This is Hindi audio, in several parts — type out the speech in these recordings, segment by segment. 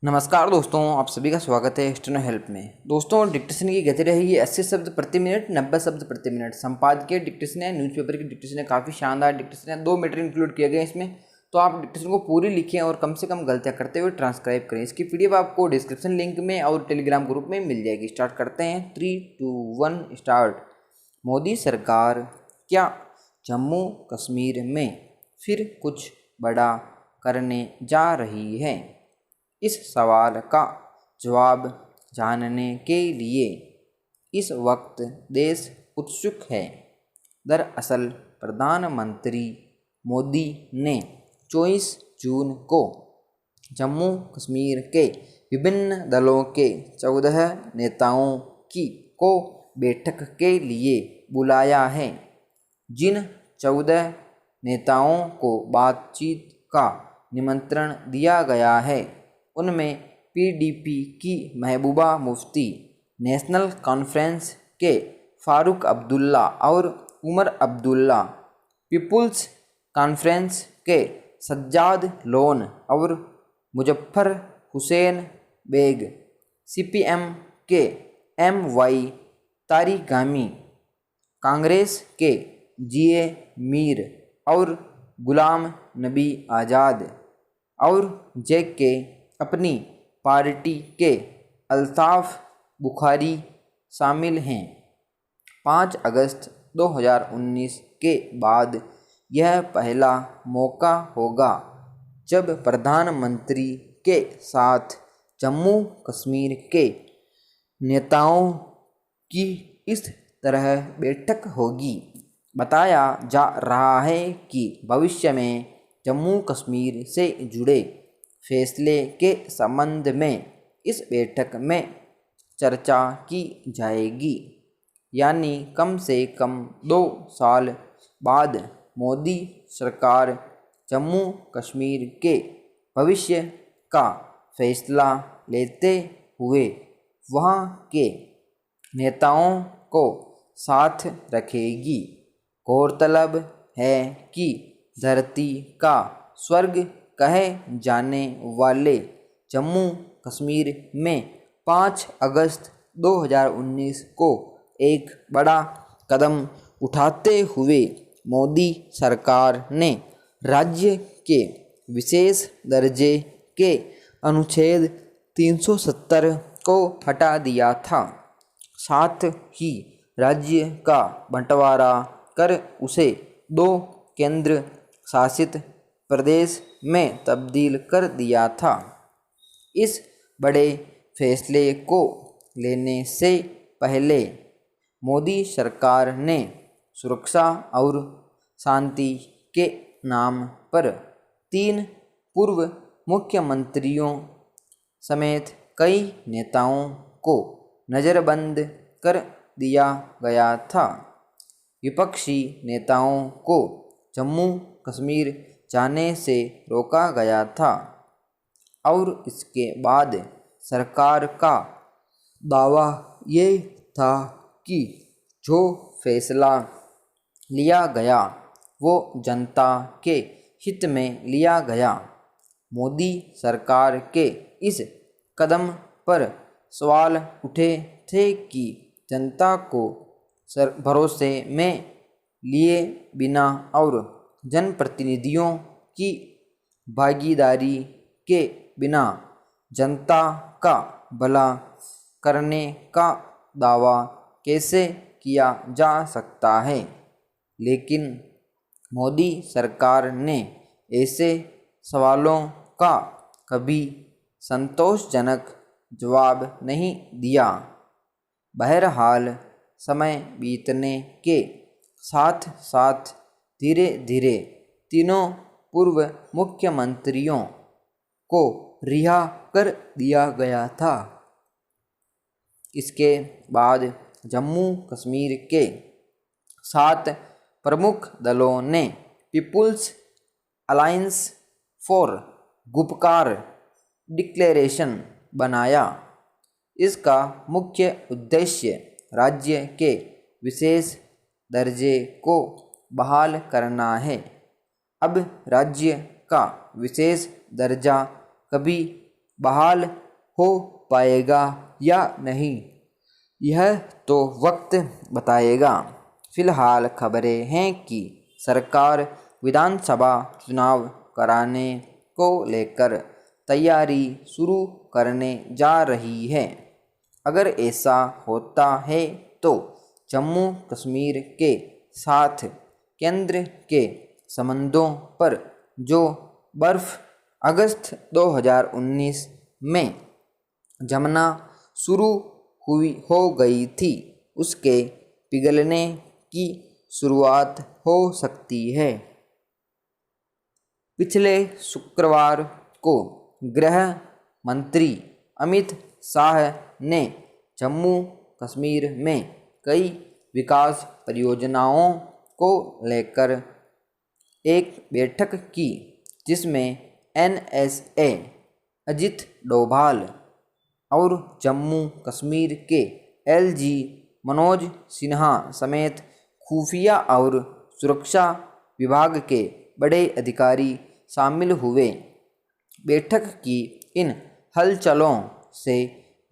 नमस्कार दोस्तों, आप सभी का स्वागत है स्टेनो हेल्प में। दोस्तों, डिक्टेशन की गति रहेगी 80 शब्द प्रति मिनट, 90 शब्द प्रति मिनट। संपादकीय डिक्टेशन है, न्यूज़पेपर की डिक्टेशन है, काफ़ी शानदार डिक्टेशन है। 2 मैटर इंक्लूड किए गए इसमें, तो आप डिक्टेशन को पूरी लिखें और कम से कम गलतियाँ करते हुए ट्रांसक्राइब करें। इसकी पीडीएफ आपको डिस्क्रिप्शन लिंक में और टेलीग्राम ग्रुप में मिल जाएगी। स्टार्ट करते हैं। 3, 2, 1 स्टार्ट। मोदी सरकार क्या जम्मू कश्मीर में फिर कुछ बड़ा करने जा रही है? इस सवाल का जवाब जानने के लिए इस वक्त देश उत्सुक है। दरअसल प्रधानमंत्री मोदी ने 24 जून को जम्मू कश्मीर के विभिन्न दलों के 14 नेताओं को बैठक के लिए बुलाया है। जिन 14 नेताओं को बातचीत का निमंत्रण दिया गया है उनमें पीडीपी की महबूबा मुफ्ती, नेशनल कॉन्फ्रेंस के फारूक अब्दुल्ला और उमर अब्दुल्ला, पीपुल्स कॉन्फ्रेंस के सज्जाद लोन और मुजफ्फर हुसैन बेग, सीपीएम के एमवाई तारिगामी, कांग्रेस के जीए मीर और गुलाम नबी आज़ाद और जेके अपनी पार्टी के अल्ताफ़ बुखारी शामिल हैं। 5 अगस्त 2019 के बाद यह पहला मौका होगा जब प्रधानमंत्री के साथ जम्मू कश्मीर के नेताओं की इस तरह बैठक होगी। बताया जा रहा है कि भविष्य में जम्मू कश्मीर से जुड़े फैसले के संबंध में इस बैठक में चर्चा की जाएगी। यानी कम से कम 2 साल बाद मोदी सरकार जम्मू कश्मीर के भविष्य का फैसला लेते हुए वहाँ के नेताओं को साथ रखेगी। गौरतलब है कि धरती का स्वर्ग कहे जाने वाले जम्मू कश्मीर में 5 अगस्त 2019 को एक बड़ा कदम उठाते हुए मोदी सरकार ने राज्य के विशेष दर्जे के अनुच्छेद 370 को हटा दिया था। साथ ही राज्य का बंटवारा कर उसे 2 केंद्र शासित प्रदेश में तब्दील कर दिया था। इस बड़े फैसले को लेने से पहले मोदी सरकार ने सुरक्षा और शांति के नाम पर 3 पूर्व मुख्यमंत्रियों समेत कई नेताओं को नज़रबंद कर दिया गया था। विपक्षी नेताओं को जम्मू कश्मीर जाने से रोका गया था और इसके बाद सरकार का दावा ये था कि जो फैसला लिया गया वो जनता के हित में लिया गया। मोदी सरकार के इस कदम पर सवाल उठे थे कि जनता को भरोसे में लिए बिना और जनप्रतिनिधियों की भागीदारी के बिना जनता का भला करने का दावा कैसे किया जा सकता है। लेकिन मोदी सरकार ने ऐसे सवालों का कभी संतोषजनक जवाब नहीं दिया। बहरहाल समय बीतने के साथ साथ धीरे धीरे तीनों पूर्व मुख्यमंत्रियों को रिहा कर दिया गया था। इसके बाद जम्मू कश्मीर के 7 प्रमुख दलों ने People's Alliance for Gupkar declaration बनाया। इसका मुख्य उद्देश्य राज्य के विशेष दर्जे को बहाल करना है। अब राज्य का विशेष दर्जा कभी बहाल हो पाएगा या नहीं, यह तो वक्त बताएगा। फिलहाल खबरें हैं कि सरकार विधानसभा चुनाव कराने को लेकर तैयारी शुरू करने जा रही है। अगर ऐसा होता है तो जम्मू कश्मीर के साथ केंद्र के संबंधों पर जो बर्फ अगस्त 2019 में जमना शुरू हो गई थी, उसके पिघलने की शुरुआत हो सकती है। पिछले शुक्रवार को गृह मंत्री अमित शाह ने जम्मू कश्मीर में कई विकास परियोजनाओं को लेकर एक बैठक की, जिसमें NSA अजित डोभाल और जम्मू कश्मीर के LG मनोज सिन्हा समेत खुफिया और सुरक्षा विभाग के बड़े अधिकारी शामिल हुए। बैठक की इन हलचलों से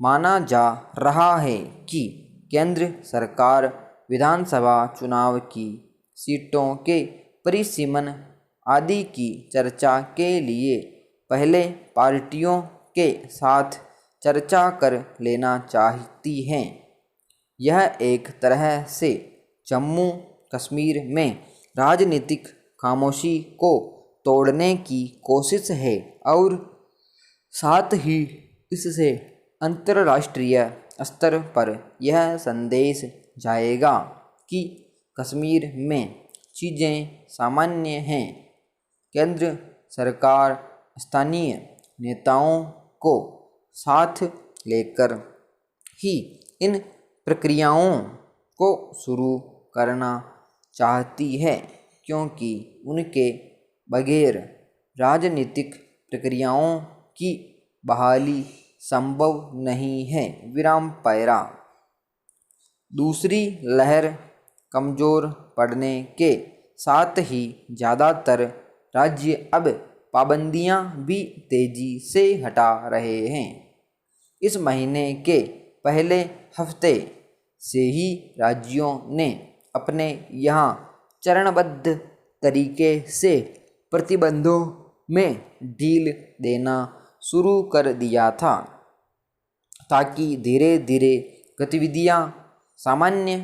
माना जा रहा है कि केंद्र सरकार विधानसभा चुनाव की सीटों के परिसीमन आदि की चर्चा के लिए पहले पार्टियों के साथ चर्चा कर लेना चाहती हैं। यह एक तरह से जम्मू कश्मीर में राजनीतिक खामोशी को तोड़ने की कोशिश है और साथ ही इससे अंतर्राष्ट्रीय स्तर पर यह संदेश जाएगा कि कश्मीर में चीज़ें सामान्य हैं। केंद्र सरकार स्थानीय नेताओं को साथ लेकर ही इन प्रक्रियाओं को शुरू करना चाहती है, क्योंकि उनके बगैर राजनीतिक प्रक्रियाओं की बहाली संभव नहीं है। विराम पैरा। दूसरी लहर कमज़ोर पड़ने के साथ ही ज़्यादातर राज्य अब पाबंदियां भी तेज़ी से हटा रहे हैं। इस महीने के पहले हफ्ते से ही राज्यों ने अपने यहाँ चरणबद्ध तरीके से प्रतिबंधों में ढील देना शुरू कर दिया था, ताकि धीरे धीरे गतिविधियाँ सामान्य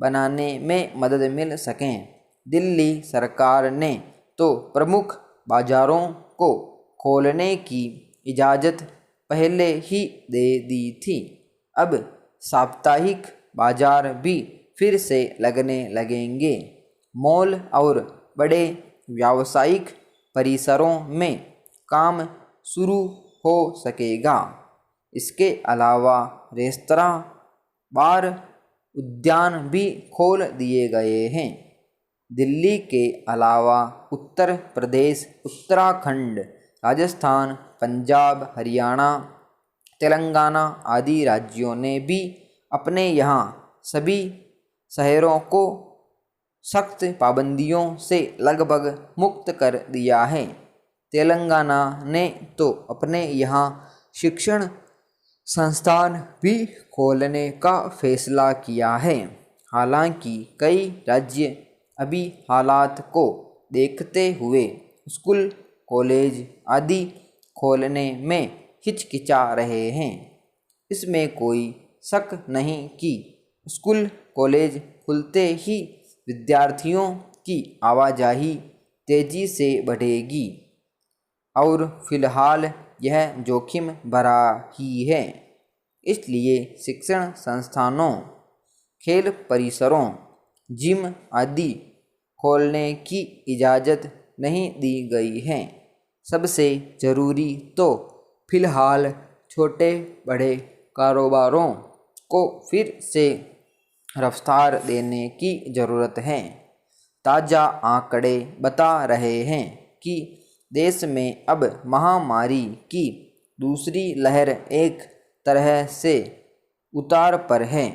बनाने में मदद मिल सकें। दिल्ली सरकार ने तो प्रमुख बाज़ारों को खोलने की इजाज़त पहले ही दे दी थी। अब साप्ताहिक बाज़ार भी फिर से लगने लगेंगे। मॉल और बड़े व्यावसायिक परिसरों में काम शुरू हो सकेगा। इसके अलावा रेस्तरां, बार, उद्यान भी खोल दिए गए हैं। दिल्ली के अलावा उत्तर प्रदेश, उत्तराखंड, राजस्थान, पंजाब, हरियाणा, तेलंगाना आदि राज्यों ने भी अपने यहाँ सभी शहरों को सख्त पाबंदियों से लगभग मुक्त कर दिया है। तेलंगाना ने तो अपने यहाँ शिक्षण संस्थान भी खोलने का फैसला किया है। हालांकि कई राज्य अभी हालात को देखते हुए स्कूल, कॉलेज आदि खोलने में हिचकिचा रहे हैं। इसमें कोई शक नहीं कि स्कूल, कॉलेज खुलते ही विद्यार्थियों की आवाजाही तेज़ी से बढ़ेगी और फिलहाल यह जोखिम भरा ही है। इसलिए शिक्षण संस्थानों, खेल परिसरों, जिम आदि खोलने की इजाज़त नहीं दी गई है। सबसे ज़रूरी तो फिलहाल छोटे बड़े कारोबारों को फिर से रफ्तार देने की ज़रूरत है। ताज़ा आंकड़े बता रहे हैं कि देश में अब महामारी की दूसरी लहर एक तरह से उतार पर है।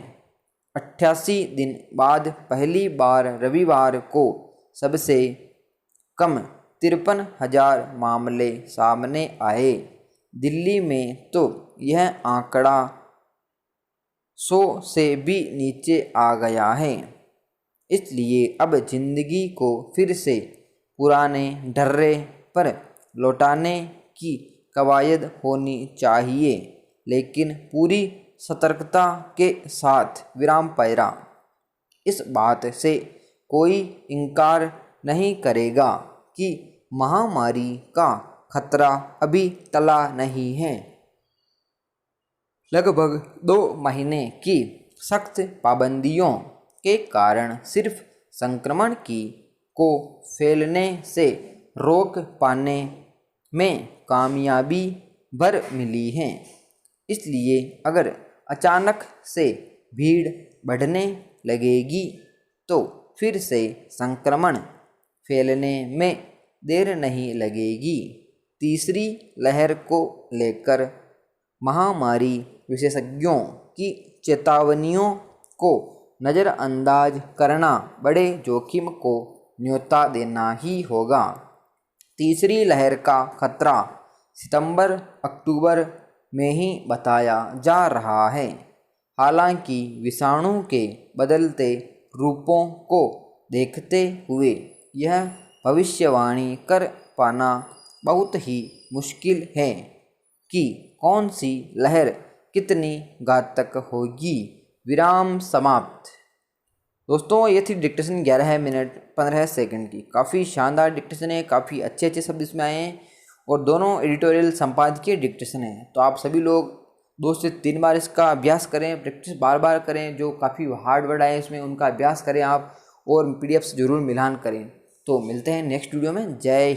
88 दिन बाद पहली बार रविवार को सबसे कम 53,000 मामले सामने आए, दिल्ली में तो यह आंकड़ा 100 से भी नीचे आ गया है। इसलिए अब जिंदगी को फिर से पुराने ढर्रे पर लौटाने की कवायद होनी चाहिए, लेकिन पूरी सतर्कता के साथ। विराम पैरा। इस बात से कोई इनकार नहीं करेगा कि महामारी का खतरा अभी टला नहीं है। लगभग 2 महीने की सख्त पाबंदियों के कारण सिर्फ संक्रमण को फैलने से रोक पाने में कामयाबी भर मिली है। इसलिए अगर अचानक से भीड़ बढ़ने लगेगी तो फिर से संक्रमण फैलने में देर नहीं लगेगी। तीसरी लहर को लेकर महामारी विशेषज्ञों की चेतावनियों को नज़रअंदाज करना बड़े जोखिम को न्योता देना ही होगा। तीसरी लहर का खतरा सितंबर अक्टूबर में ही बताया जा रहा है। हालांकि विषाणु के बदलते रूपों को देखते हुए यह भविष्यवाणी कर पाना बहुत ही मुश्किल है कि कौन सी लहर कितनी घातक होगी। विराम समाप्त। दोस्तों ये थी डिक्टेशन 11 मिनट 15 सेकंड की। काफ़ी शानदार डिक्टेशन है, काफ़ी अच्छे शब्द इसमें आए हैं और दोनों एडिटोरियल संपादकीय डिक्टेशन है। तो आप सभी लोग 2 से 3 बार इसका अभ्यास करें, प्रैक्टिस बार बार करें। जो काफ़ी हार्ड वर्ड आए इसमें उनका अभ्यास करें आप, और PDF से ज़रूर मिलान करें। तो मिलते हैं नेक्स्ट वीडियो में। जय